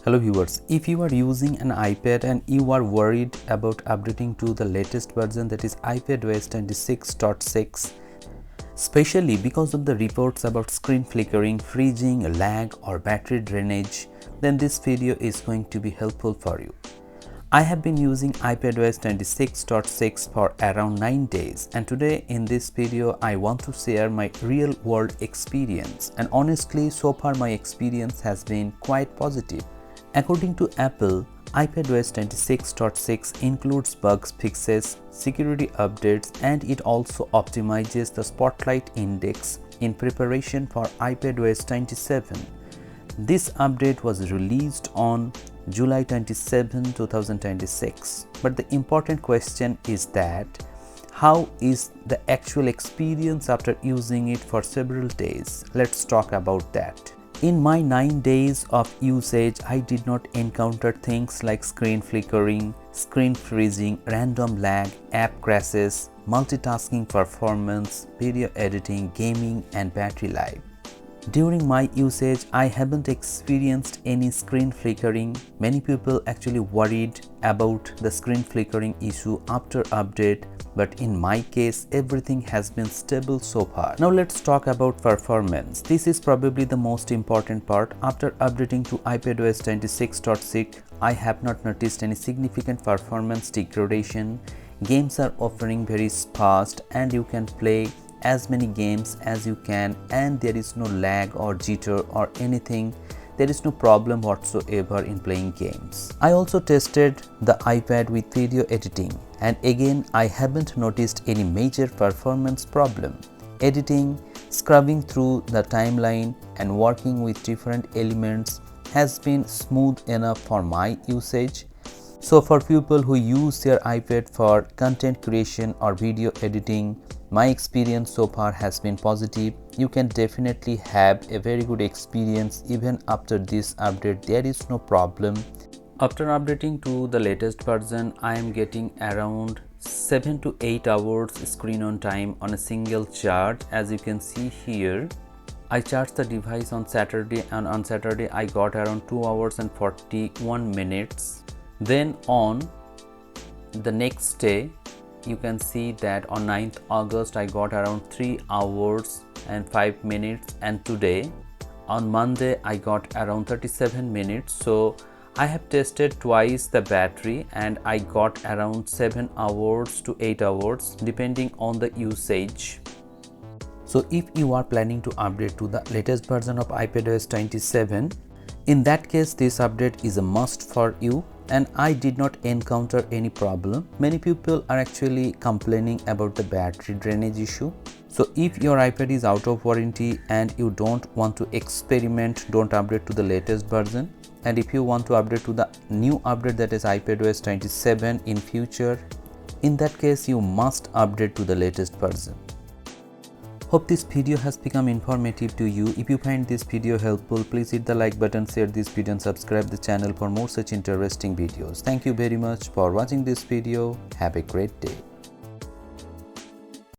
Hello viewers, if you are using an iPad and you are worried about updating to the latest version, that is iPadOS 26.6, especially because of the reports about screen flickering, freezing, lag or battery drainage, then this video is going to be helpful for you. I have been using iPadOS 26.6 for around 9 days, and today in this video I want to share my real world experience, and honestly so far my experience has been quite positive. According to Apple, iPadOS 26.6 includes bugs fixes, security updates, and it also optimizes the Spotlight Index in preparation for iPadOS 27. This update was released on July 27, 2026. But the important question is that how is the actual experience after using it for several days? Let's talk about that. In my 9 days of usage, I did not encounter things like screen flickering, screen freezing, random lag, app crashes, multitasking performance, video editing, gaming, and battery life. During my usage, I haven't experienced any screen flickering. Many people actually worried about the screen flickering issue after update, but in my case, everything has been stable so far. Now let's talk about performance. This is probably the most important part. After updating to iPadOS 26.6, I have not noticed any significant performance degradation. Games are offering very fast and you can play as many games as you can, and there is no lag or jitter or anything. There is no problem whatsoever in playing games. I also tested the iPad with video editing, and again I haven't noticed any major performance problem. Editing, scrubbing through the timeline and working with different elements has been smooth enough for my usage. So for people who use their iPad for content creation or video editing, my experience so far has been positive. You can definitely have a very good experience even after this update. There is no problem. After updating to the latest version, I am getting around 7 to 8 hours screen on time on a single charge. As you can see here, I charged the device on Saturday, and on Saturday I got around 2 hours and 41 minutes. Then on the next day, you can see that on 9th August I got around 3 hours and 5 minutes, and today on Monday I got around 37 minutes. So I have tested twice the battery and I got around 7 hours to 8 hours depending on the usage. So if you are planning to update to the latest version of iPadOS 27, in that case this update is a must for you, and I did not encounter any problem. Many people are actually complaining about the battery drainage issue. So if your iPad is out of warranty and you don't want to experiment, don't update to the latest version. And if you want to update to the new update, that is iPadOS 27 in future, in that case you must update to the latest version. Hope this video has become informative to you. If you find this video helpful, please hit the like button, share this video and subscribe the channel for more such interesting videos. Thank you very much for watching this video. Have a great day.